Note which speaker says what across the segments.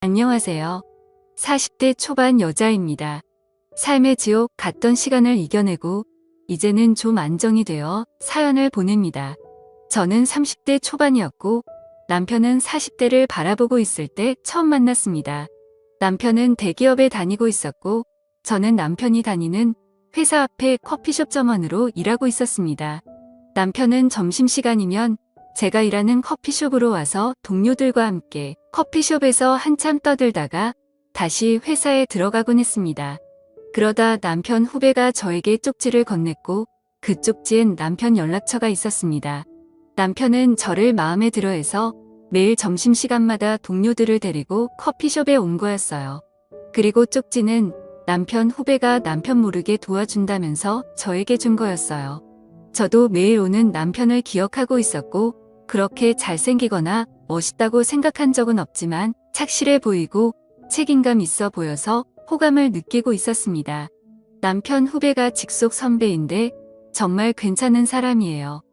Speaker 1: 안녕하세요. 40대 초반 여자입니다. 삶의 지옥 같던 시간을 이겨내고 이제는 좀 안정이 되어 사연을 보냅니다. 저는 30대 초반이었고 남편은 40대를 바라보고 있을 때 처음 만났습니다. 남편은 대기업에 다니고 있었고 저는 남편이 다니는 회사 앞에 커피숍 점원으로 일하고 있었습니다. 남편은 점심시간이면 제가 일하는 커피숍으로 와서 동료들과 함께 커피숍에서 한참 떠들다가 다시 회사에 들어가곤 했습니다. 그러다 남편 후배가 저에게 쪽지를 건넸고 그 쪽지엔 남편 연락처가 있었습니다. 남편은 저를 마음에 들어해서 매일 점심시간마다 동료들을 데리고 커피숍에 온 거였어요. 그리고 쪽지는 남편 후배가 남편 모르게 도와준다면서 저에게 준 거였어요. 저도 매일 오는 남편을 기억하고 있었고 그렇게 잘생기거나 멋있다고 생각한 적은 없지만 착실해 보이고 책임감 있어 보여서 호감을 느끼고 있었습니다. 남편 후배가 직속 선배인데 정말 괜찮은 사람이에요.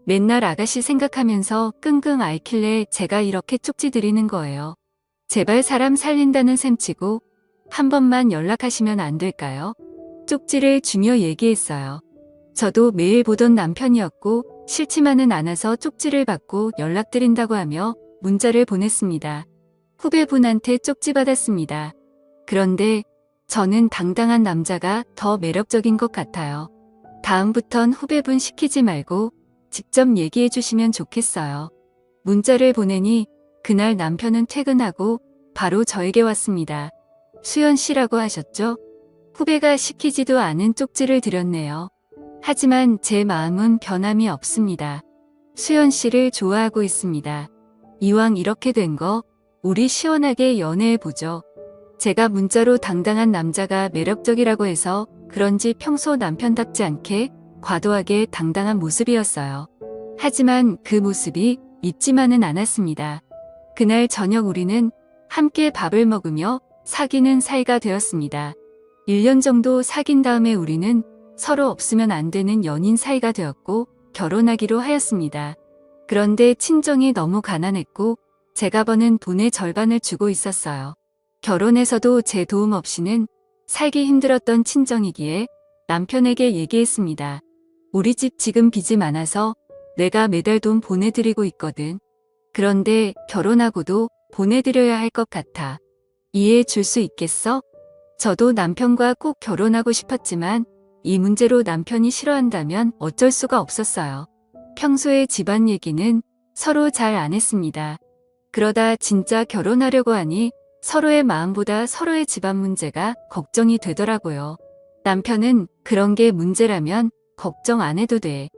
Speaker 1: 맨날 아가씨 생각하면서 끙끙 앓길래 제가 이렇게 쪽지 드리는 거예요. 제발 사람 살린다는 셈치고 한 번만 연락하시면 안 될까요? 쪽지를 주며 얘기했어요. 저도 매일 보던 남편이었고 싫지만은 않아서 쪽지를 받고 연락드린다고 하며 문자를 보냈습니다. 후배분한테 쪽지 받았습니다. 그런데 저는 당당한 남자가 더 매력적인 것 같아요. 다음부턴 후배분 시키지 말고 직접 얘기해 주시면 좋겠어요. 문자를 보내니 그날 남편은 퇴근하고 바로 저에게 왔습니다. 수연 씨라고 하셨죠? 후배가 시키지도 않은 쪽지를 드렸네요. 하지만 제 마음은 변함이 없습니다. 수연 씨를 좋아하고 있습니다. 이왕 이렇게 된 거 우리 시원하게 연애해보죠. 제가 문자로 당당한 남자가 매력적이라고 해서 그런지 평소 남편답지 않게 과도하게 당당한 모습이었어요. 하지만 그 모습이 잊지만은 않았습니다. 그날 저녁 우리는 함께 밥을 먹으며 사귀는 사이가 되었습니다. 1년 정도 사귄 다음에 우리는 서로 없으면 안 되는 연인 사이가 되었고 결혼하기로 하였습니다. 그런데 친정이 너무 가난했고 제가 버는 돈의 절반을 주고 있었어요. 결혼해서도 제 도움 없이는 살기 힘들었던 친정이기에 남편에게 얘기했습니다. 우리 집 지금 빚이 많아서 내가 매달 돈 보내드리고 있거든. 그런데 결혼하고도 보내드려야 할 것 같아. 이해해 줄 수 있겠어? 저도 남편과 꼭 결혼하고 싶었지만 이 문제로 남편이 싫어한다면 어쩔 수가 없었어요. 평소에 집안 얘기는 서로 잘 안 했습니다. 그러다 진짜 결혼하려고 하니 서로의 마음보다 서로의 집안 문제가 걱정이 되더라고요. 남편은 그런 게 문제라면 걱정 안 해도 돼.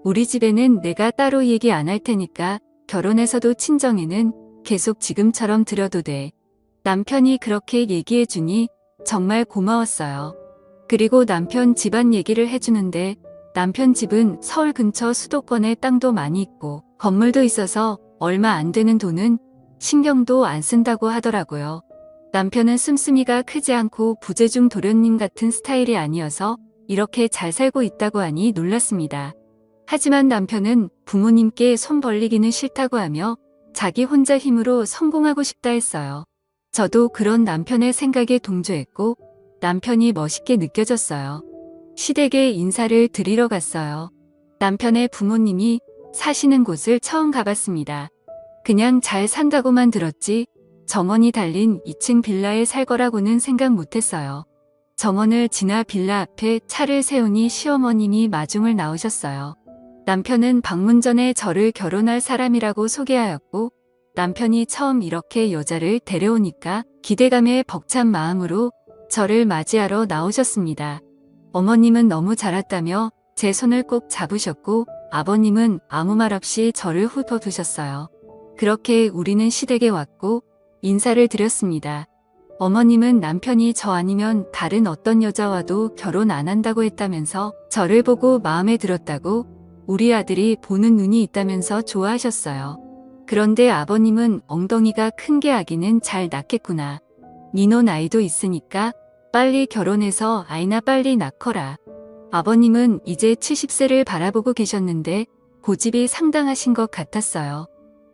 Speaker 1: 우리 집에는 내가 따로 얘기 안 할 테니까 결혼해서도 친정에는 계속 지금처럼 드려도 돼. 남편이 그렇게 얘기해 주니 정말 고마웠어요. 그리고 남편 집안 얘기를 해주는데 남편 집은 서울 근처 수도권에 땅도 많이 있고 건물도 있어서 얼마 안 되는 돈은 신경도 안 쓴다고 하더라고요. 남편은 씀씀이가 크지 않고 부재중 도련님 같은 스타일이 아니어서 이렇게 잘 살고 있다고 하니 놀랐습니다. 하지만 남편은 부모님께 손 벌리기는 싫다고 하며 자기 혼자 힘으로 성공하고 싶다 했어요. 저도 그런 남편의 생각에 동조했고 남편이 멋있게 느껴졌어요. 시댁에 인사를 드리러 갔어요. 남편의 부모님이 사시는 곳을 처음 가봤습니다. 그냥 잘 산다고만 들었지 정원이 달린 2층 빌라에 살 거라고는 생각 못했어요. 정원을 지나 빌라 앞에 차를 세우니 시어머님이 마중을 나오셨어요. 남편은 방문 전에 저를 결혼할 사람이라고 소개하였고 남편이 처음 이렇게 여자를 데려오니까 기대감에 벅찬 마음으로 저를 맞이하러 나오셨습니다. 어머님은 너무 잘했다며 제 손을 꼭 잡으셨고 아버님은 아무 말 없이 저를 훑어두셨어요. 그렇게 우리는 시댁에 왔고 인사를 드렸습니다. 어머님은 남편이 저 아니면 다른 어떤 여자와도 결혼 안 한다고 했다면서 저를 보고 마음에 들었다고 우리 아들이 보는 눈이 있다면서 좋아하셨어요. 그런데 아버님은 엉덩이가 큰 게 아기는 잘 낳겠구나. 니노 나이도 있으니까 빨리 결혼해서 아이나 빨리 낳거라. 아버님은 이제 70세를 바라보고 계셨는데 고집이 상당하신 것 같았어요.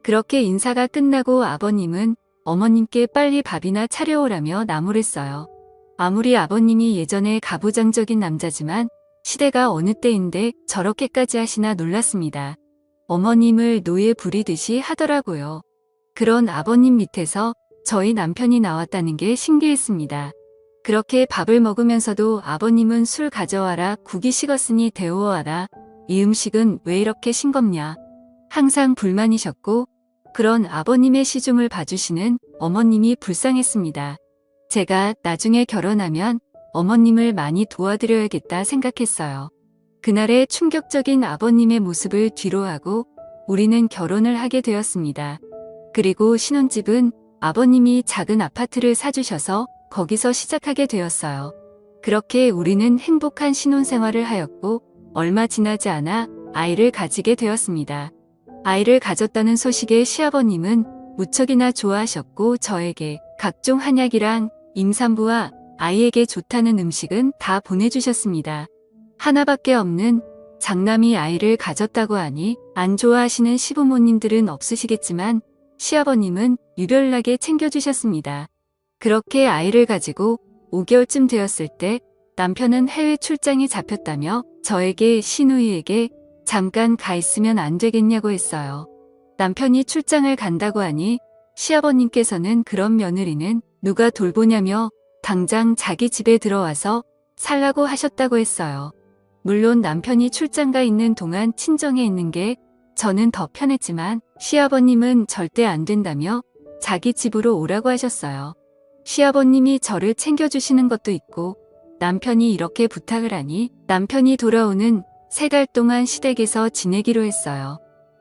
Speaker 1: 그렇게 인사가 끝나고 아버님은 어머님께 빨리 밥이나 차려오라며 나무랬어요. 아무리 아버님이 예전에 가부장적인 남자지만 시대가 어느 때인데 저렇게까지 하시나 놀랐습니다. 어머님을 노예 부리듯이 하더라고요. 그런 아버님 밑에서 저희 남편이 나왔다는 게 신기했습니다. 그렇게 밥을 먹으면서도 아버님은 술 가져와라, 국이 식었으니 데워와라, 이 음식은 왜 이렇게 싱겁냐. 항상 불만이셨고 그런 아버님의 시중을 봐주시는 어머님이 불쌍했습니다. 제가 나중에 결혼하면 어머님을 많이 도와드려야겠다 생각했어요. 그날의 충격적인 아버님의 모습을 뒤로하고 우리는 결혼을 하게 되었습니다. 그리고 신혼집은 아버님이 작은 아파트를 사주셔서 거기서 시작하게 되었어요. 그렇게 우리는 행복한 신혼생활을 하였고 얼마 지나지 않아 아이를 가지게 되었습니다. 아이를 가졌다는 소식에 시아버님은 무척이나 좋아하셨고 저에게 각종 한약이랑 임산부와 아이에게 좋다는 음식은 다 보내주셨습니다. 하나밖에 없는 장남이 아이를 가졌다고 하니 안 좋아하시는 시부모님들은 없으시겠지만 시아버님은 유별나게 챙겨주셨습니다. 그렇게 아이를 가지고 5개월쯤 되었을 때 남편은 해외 출장이 잡혔다며 저에게 시누이에게 잠깐 가 있으면 안 되겠냐고 했어요. 남편이 출장을 간다고 하니 시아버님께서는 그런 며느리는 누가 돌보냐며 당장 자기 집에 들어와서 살라고 하셨다고 했어요. 물론 남편이 출장 가 있는 동안 친정에 있는 게 저는 더 편했지만 시아버님은 절대 안 된다며 자기 집으로 오라고 하셨어요. 시아버님이 저를 챙겨주시는 것도 있고 남편이 이렇게 부탁을 하니 남편이 돌아오는 3달 동안 시댁에서 지내기로 했어요.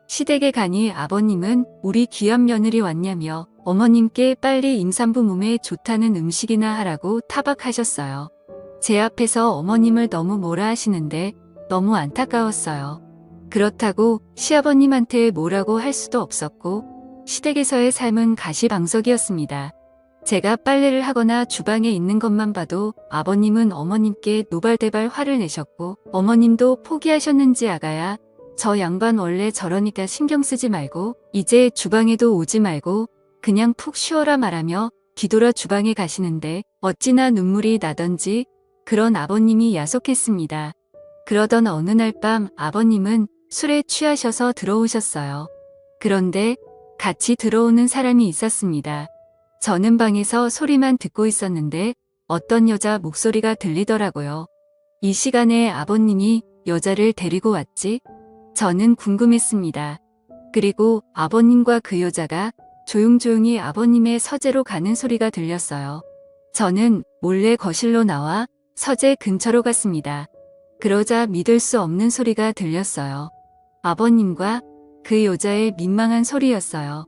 Speaker 1: 시댁에 가니 아버님은 우리 귀한 며느리 왔냐며 어머님께 빨리 임산부 몸에 좋다는 음식이나 하라고 타박하셨어요. 제 앞에서 어머님을 너무 뭐라 하시는데 너무 안타까웠어요. 그렇다고 시아버님한테 뭐라고 할 수도 없었고 시댁에서의 삶은 가시방석이었습니다. 제가 빨래를 하거나 주방에 있는 것만 봐도 아버님은 어머님께 노발대발 화를 내셨고 어머님도 포기하셨는지 아가야 저 양반 원래 저러니까 신경 쓰지 말고 이제 주방에도 오지 말고 그냥 푹 쉬어라 말하며 뒤돌아 주방에 가시는데 어찌나 눈물이 나던지 그런 아버님이 야속했습니다. 그러던 어느 날 밤 아버님은 술에 취하셔서 들어오셨어요. 그런데 같이 들어오는 사람이 있었습니다. 저는 방에서 소리만 듣고 있었는데 어떤 여자 목소리가 들리더라고요. 이 시간에 아버님이 여자를 데리고 왔지? 저는 궁금했습니다. 그리고 아버님과 그 여자가 조용조용히 아버님의 서재로 가는 소리가 들렸어요. 저는 몰래 거실로 나와 서재 근처로 갔습니다. 그러자 믿을 수 없는 소리가 들렸어요. 아버님과 그 여자의 민망한 소리였어요.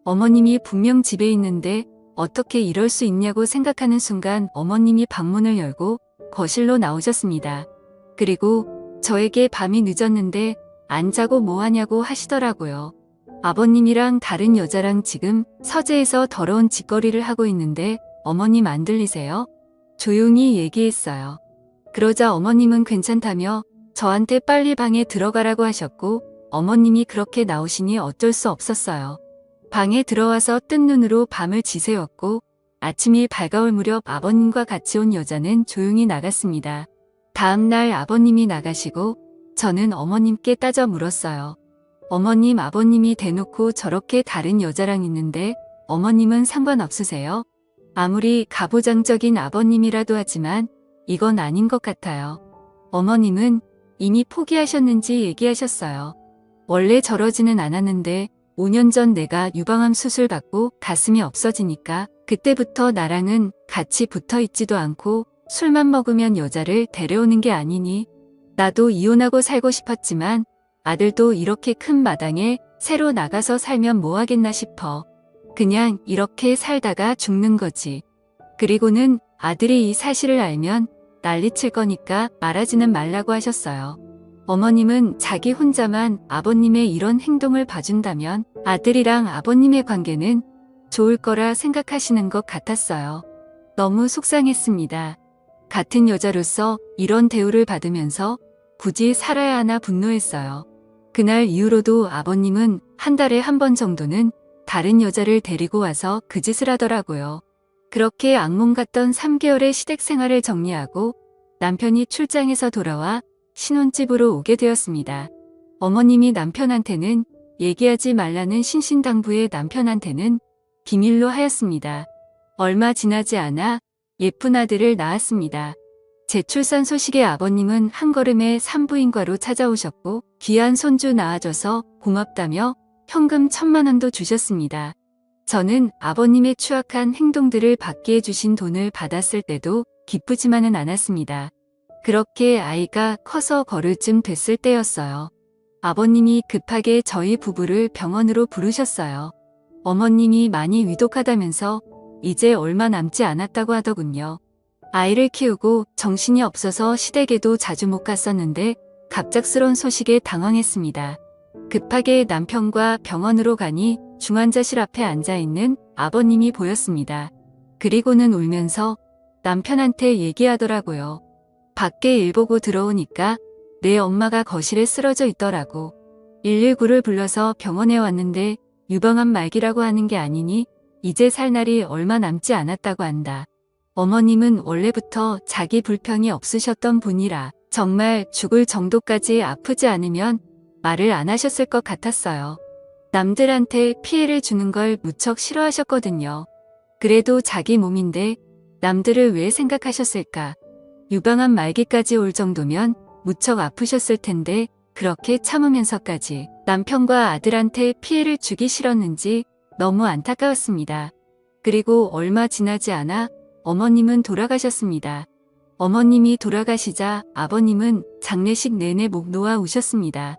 Speaker 1: 어머님이 분명 집에 있는데 어떻게 이럴 수 있냐고 생각하는 순간 어머님이 방문을 열고 거실로 나오셨습니다. 그리고 저에게 밤이 늦었는데 안 자고 뭐 하냐고 하시더라고요. 아버님이랑 다른 여자랑 지금 서재에서 더러운 짓거리를 하고 있는데 어머님 안 들리세요? 조용히 얘기했어요. 그러자 어머님은 괜찮다며 저한테 빨리 방에 들어가라고 하셨고 어머님이 그렇게 나오시니 어쩔 수 없었어요. 방에 들어와서 뜬 눈으로 밤을 지새웠고 아침이 밝아올 무렵 아버님과 같이 온 여자는 조용히 나갔습니다. 다음 날 아버님이 나가시고 저는 어머님께 따져 물었어요. 어머님, 아버님이 대놓고 저렇게 다른 여자랑 있는데 어머님은 상관없으세요? 아무리 가부장적인 아버님이라도 하지만 이건 아닌 것 같아요. 어머님은 이미 포기하셨는지 얘기하셨어요. 원래 저러지는 않았는데 5년 전 내가 유방암 수술 받고 가슴이 없어지니까 그때부터 나랑은 같이 붙어 있지도 않고 술만 먹으면 여자를 데려오는 게 아니니 나도 이혼하고 살고 싶었지만 아들도 이렇게 큰 마당에 새로 나가서 살면 뭐 하겠나 싶어. 그냥 이렇게 살다가 죽는 거지. 그리고는 아들이 이 사실을 알면 난리칠 거니까 말하지는 말라고 하셨어요. 어머님은 자기 혼자만 아버님의 이런 행동을 봐준다면 아들이랑 아버님의 관계는 좋을 거라 생각하시는 것 같았어요. 너무 속상했습니다. 같은 여자로서 이런 대우를 받으면서 굳이 살아야 하나 분노했어요. 그날 이후로도 아버님은 한 달에 한 번 정도는 다른 여자를 데리고 와서 그 짓을 하더라고요. 그렇게 악몽 같던 3개월의 시댁 생활을 정리하고 남편이 출장에서 돌아와 신혼집으로 오게 되었습니다. 어머님이 남편한테는 얘기하지 말라는 신신당부에 남편한테는 비밀로 하였습니다. 얼마 지나지 않아 예쁜 아들을 낳았습니다. 재출산 소식에 아버님은 한 걸음에 산부인과로 찾아오셨고 귀한 손주 낳아줘서 고맙다며 현금 1,000만 원도 주셨습니다. 저는 아버님의 추악한 행동들을 받게 해주신 돈을 받았을 때도 기쁘지만은 않았습니다. 그렇게 아이가 커서 걸을 쯤 됐을 때였어요. 아버님이 급하게 저희 부부를 병원으로 부르셨어요. 어머님이 많이 위독하다면서 이제 얼마 남지 않았다고 하더군요. 아이를 키우고 정신이 없어서 시댁에도 자주 못 갔었는데 갑작스러운 소식에 당황했습니다. 급하게 남편과 병원으로 가니 중환자실 앞에 앉아있는 아버님이 보였습니다. 그리고는 울면서 남편한테 얘기하더라고요. 밖에 일 보고 들어오니까 내 엄마가 거실에 쓰러져 있더라고. 119를 불러서 병원에 왔는데 유방암 말기라고 하는 게 아니니 이제 살 날이 얼마 남지 않았다고 한다. 어머님은 원래부터 자기 불평이 없으셨던 분이라 정말 죽을 정도까지 아프지 않으면 말을 안 하셨을 것 같았어요. 남들한테 피해를 주는 걸 무척 싫어하셨거든요. 그래도 자기 몸인데 남들을 왜 생각하셨을까? 유방암 말기까지 올 정도면 무척 아프셨을 텐데 그렇게 참으면서까지 남편과 아들한테 피해를 주기 싫었는지 너무 안타까웠습니다. 그리고 얼마 지나지 않아 어머님은 돌아가셨습니다. 어머님이 돌아가시자 아버님은 장례식 내내 목 놓아 우셨습니다.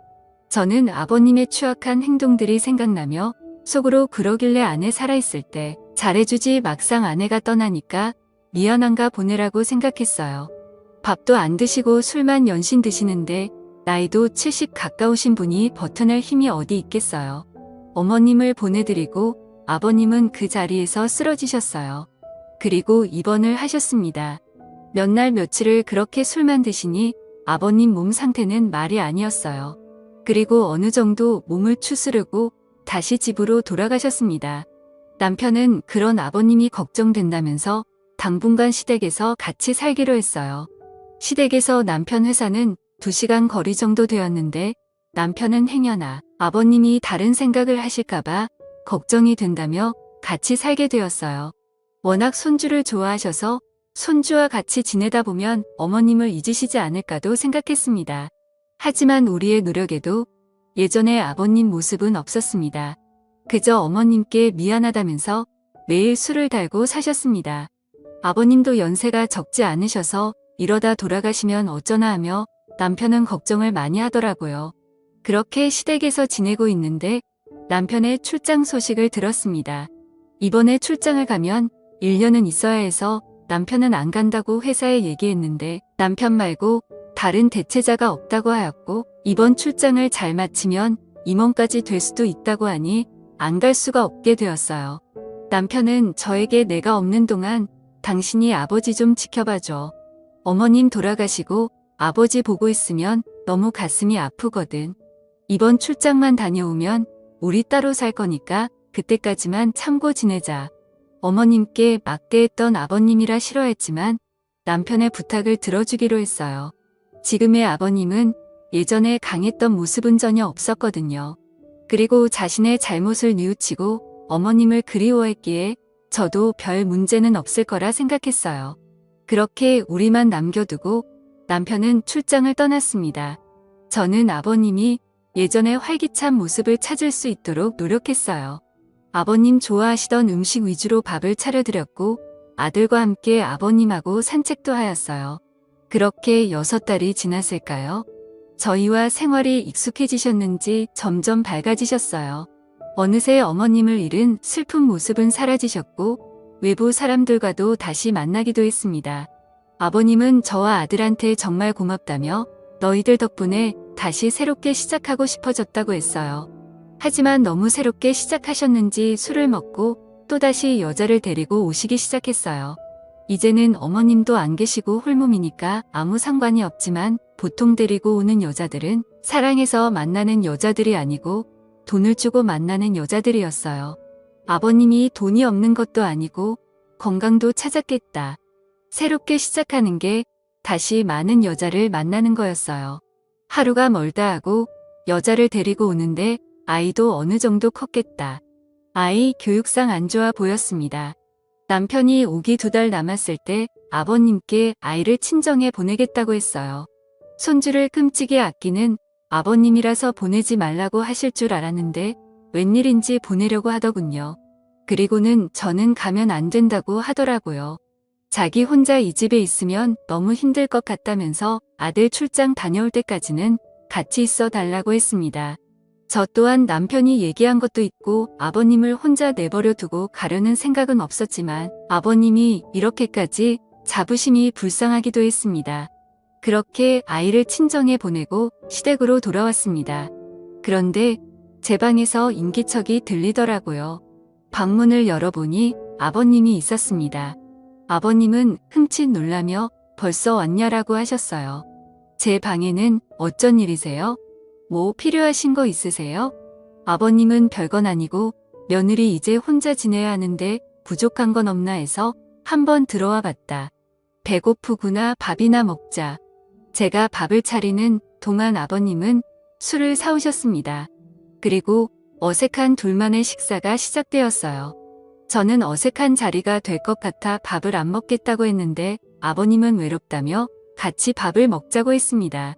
Speaker 1: 저는 아버님의 추악한 행동들이 생각나며 속으로 그러길래 아내 살아있을 때 잘해주지 막상 아내가 떠나니까 미안한가 보내라고 생각했어요. 밥도 안 드시고 술만 연신 드시는데 나이도 70 가까우신 분이 버텨낼 힘이 어디 있겠어요. 어머님을 보내드리고 아버님은 그 자리에서 쓰러지셨어요. 그리고 입원을 하셨습니다. 몇 날 며칠을 그렇게 술만 드시니 아버님 몸 상태는 말이 아니었어요. 그리고 어느 정도 몸을 추스르고 다시 집으로 돌아가셨습니다. 남편은 그런 아버님이 걱정된다면서 당분간 시댁에서 같이 살기로 했어요. 시댁에서 남편 회사는 2시간 거리 정도 되었는데 남편은 행여나 아버님이 다른 생각을 하실까봐 걱정이 된다며 같이 살게 되었어요. 워낙 손주를 좋아하셔서 손주와 같이 지내다 보면 어머님을 잊으시지 않을까도 생각했습니다. 하지만 우리의 노력에도 예전의 아버님 모습은 없었습니다. 그저 어머님께 미안하다면서 매일 술을 달고 사셨습니다. 아버님도 연세가 적지 않으셔서 이러다 돌아가시면 어쩌나 하며 남편은 걱정을 많이 하더라고요. 그렇게 시댁에서 지내고 있는데 남편의 출장 소식을 들었습니다. 이번에 출장을 가면 1년은 있어야 해서 남편은 안 간다고 회사에 얘기했는데 남편 말고 다른 대체자가 없다고 하였고 이번 출장을 잘 마치면 임원까지 될 수도 있다고 하니 안 갈 수가 없게 되었어요. 남편은 저에게 내가 없는 동안 당신이 아버지 좀 지켜봐줘. 어머님 돌아가시고 아버지 보고 있으면 너무 가슴이 아프거든. 이번 출장만 다녀오면 우리 따로 살 거니까 그때까지만 참고 지내자. 어머님께 막대했던 아버님이라 싫어했지만 남편의 부탁을 들어주기로 했어요. 지금의 아버님은 예전에 강했던 모습은 전혀 없었거든요. 그리고 자신의 잘못을 뉘우치고 어머님을 그리워했기에 저도 별 문제는 없을 거라 생각했어요. 그렇게 우리만 남겨두고 남편은 출장을 떠났습니다. 저는 아버님이 예전의 활기찬 모습을 찾을 수 있도록 노력했어요. 아버님 좋아하시던 음식 위주로 밥을 차려드렸고 아들과 함께 아버님하고 산책도 하였어요. 그렇게 6달이 지났을까요? 저희와 생활이 익숙해지셨는지 점점 밝아지셨어요. 어느새 어머님을 잃은 슬픈 모습은 사라지셨고 외부 사람들과도 다시 만나기도 했습니다. 아버님은 저와 아들한테 정말 고맙다며 너희들 덕분에 다시 새롭게 시작하고 싶어졌다고 했어요. 하지만 너무 새롭게 시작하셨는지 술을 먹고 또다시 여자를 데리고 오시기 시작했어요. 이제는 어머님도 안 계시고 홀몸이니까 아무 상관이 없지만 보통 데리고 오는 여자들은 사랑해서 만나는 여자들이 아니고 돈을 주고 만나는 여자들이었어요. 아버님이 돈이 없는 것도 아니고 건강도 찾았겠다. 새롭게 시작하는 게 다시 많은 여자를 만나는 거였어요. 하루가 멀다 하고 여자를 데리고 오는데 아이도 어느 정도 컸겠다. 아이 교육상 안 좋아 보였습니다. 남편이 오기 2달 남았을 때 아버님께 아이를 친정에 보내겠다고 했어요. 손주를 끔찍이 아끼는 아버님이라서 보내지 말라고 하실 줄 알았는데 웬일인지 보내려고 하더군요. 그리고는 저는 가면 안 된다고 하더라고요. 자기 혼자 이 집에 있으면 너무 힘들 것 같다면서 아들 출장 다녀올 때까지는 같이 있어 달라고 했습니다. 저 또한 남편이 얘기한 것도 있고 아버님을 혼자 내버려 두고 가려는 생각은 없었지만 아버님이 이렇게까지 자부심이 불쌍하기도 했습니다. 그렇게 아이를 친정에 보내고 시댁으로 돌아왔습니다. 그런데 제 방에서 인기척이 들리더라고요. 방문을 열어보니 아버님이 있었습니다. 아버님은 흠칫 놀라며 벌써 왔냐라고 하셨어요. 제 방에는 어쩐 일이세요? 뭐 필요하신 거 있으세요? 아버님은 별건 아니고 며느리 이제 혼자 지내야 하는데 부족한 건 없나 해서 한번 들어와 봤다. 배고프구나 밥이나 먹자. 제가 밥을 차리는 동안 아버님은 술을 사오셨습니다. 그리고 어색한 둘만의 식사가 시작되었어요. 저는 어색한 자리가 될 것 같아 밥을 안 먹겠다고 했는데 아버님은 외롭다며 같이 밥을 먹자고 했습니다.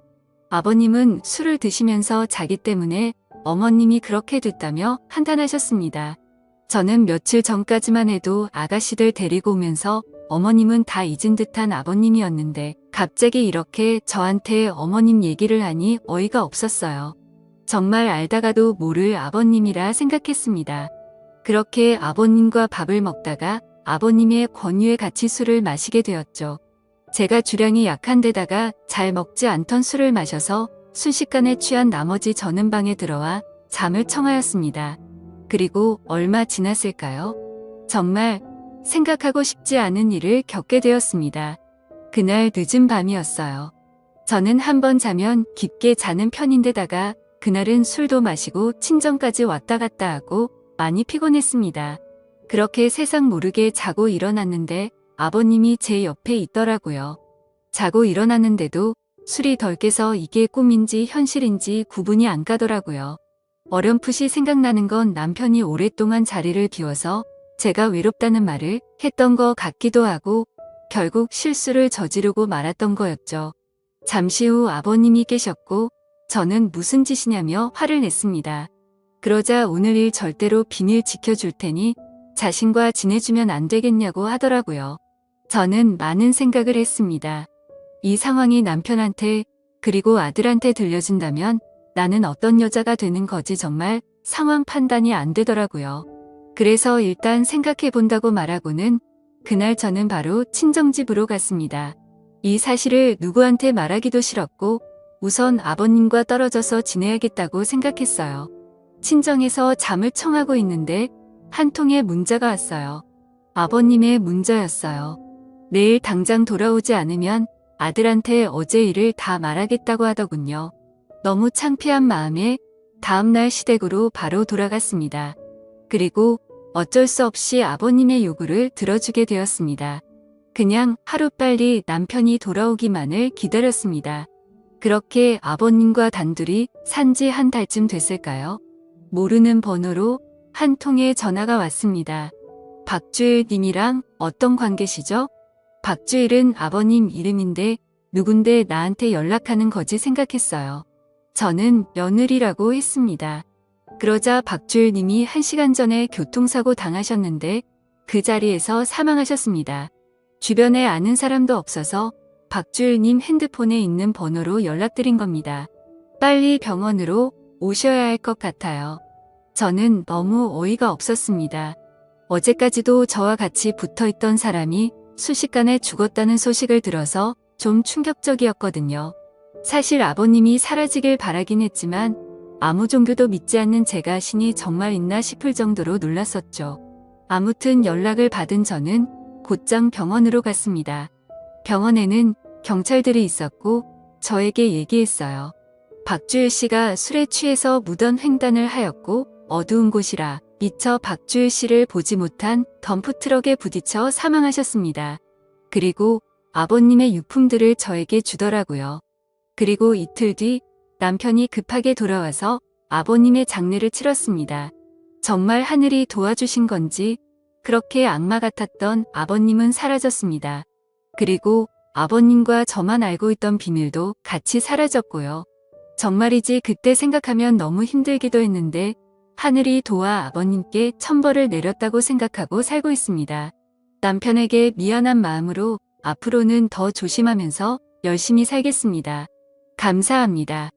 Speaker 1: 아버님은 술을 드시면서 자기 때문에 어머님이 그렇게 됐다며 한탄하셨습니다. 저는 며칠 전까지만 해도 아가씨들 데리고 오면서 어머님은 다 잊은 듯한 아버님이었는데 갑자기 이렇게 저한테 어머님 얘기를 하니 어이가 없었어요. 정말 알다가도 모를 아버님이라 생각했습니다. 그렇게 아버님과 밥을 먹다가 아버님의 권유에 같이 술을 마시게 되었죠. 제가 주량이 약한 데다가 잘 먹지 않던 술을 마셔서 순식간에 취한 나머지 저는 방에 들어와 잠을 청하였습니다. 그리고 얼마 지났을까요? 정말 생각하고 싶지 않은 일을 겪게 되었습니다. 그날 늦은 밤이었어요. 저는 한번 자면 깊게 자는 편인데다가 그날은 술도 마시고 친정까지 왔다 갔다 하고 많이 피곤했습니다. 그렇게 세상 모르게 자고 일어났는데 아버님이 제 옆에 있더라고요. 자고 일어났는데도 술이 덜 깨서 이게 꿈인지 현실인지 구분이 안 가더라고요. 어렴풋이 생각나는 건 남편이 오랫동안 자리를 비워서 제가 외롭다는 말을 했던 거 같기도 하고 결국 실수를 저지르고 말았던 거였죠. 잠시 후 아버님이 깨셨고 저는 무슨 짓이냐며 화를 냈습니다. 그러자 오늘 일 절대로 비밀 지켜줄 테니 자신과 지내주면 안 되겠냐고 하더라고요. 저는 많은 생각을 했습니다. 이 상황이 남편한테 그리고 아들한테 들려진다면 나는 어떤 여자가 되는 거지 정말 상황 판단이 안 되더라고요. 그래서 일단 생각해 본다고 말하고는 그날 저는 바로 친정집으로 갔습니다. 이 사실을 누구한테 말하기도 싫었고 우선 아버님과 떨어져서 지내야겠다고 생각했어요. 친정에서 잠을 청하고 있는데 한 통의 문자가 왔어요. 아버님의 문자였어요. 내일 당장 돌아오지 않으면 아들한테 어제 일을 다 말하겠다고 하더군요. 너무 창피한 마음에 다음날 시댁으로 바로 돌아갔습니다. 그리고 어쩔 수 없이 아버님의 요구를 들어주게 되었습니다. 그냥 하루빨리 남편이 돌아오기만을 기다렸습니다. 그렇게 아버님과 단둘이 산지 한 달쯤 됐을까요? 모르는 번호로 한 통의 전화가 왔습니다. 박주일 님이랑 어떤 관계시죠? 박주일은 아버님 이름인데 누군데 나한테 연락하는 거지 생각했어요. 저는 며느리라고 했습니다. 그러자 박주일 님이 1시간 전에 교통사고 당하셨는데 그 자리에서 사망하셨습니다. 주변에 아는 사람도 없어서 박주일 님 핸드폰에 있는 번호로 연락드린 겁니다. 빨리 병원으로 오셔야 할 것 같아요. 저는 너무 어이가 없었습니다. 어제까지도 저와 같이 붙어있던 사람이 순식간에 죽었다는 소식을 들어서 좀 충격적이었거든요. 사실 아버님이 사라지길 바라긴 했지만 아무 종교도 믿지 않는 제가 신이 정말 있나 싶을 정도로 놀랐었죠. 아무튼 연락을 받은 저는 곧장 병원으로 갔습니다. 병원에는 경찰들이 있었고 저에게 얘기했어요. 박주일 씨가 술에 취해서 무던 횡단을 하였고 어두운 곳이라 미처 박주일 씨를 보지 못한 덤프트럭에 부딪혀 사망하셨습니다. 그리고 아버님의 유품들을 저에게 주더라고요. 그리고 이틀 뒤 남편이 급하게 돌아와서 아버님의 장례를 치렀습니다. 정말 하늘이 도와주신 건지 그렇게 악마 같았던 아버님은 사라졌습니다. 그리고 아버님과 저만 알고 있던 비밀도 같이 사라졌고요. 정말이지 그때 생각하면 너무 힘들기도 했는데 하늘이 도와 아버님께 천벌을 내렸다고 생각하고 살고 있습니다. 남편에게 미안한 마음으로 앞으로는 더 조심하면서 열심히 살겠습니다. 감사합니다.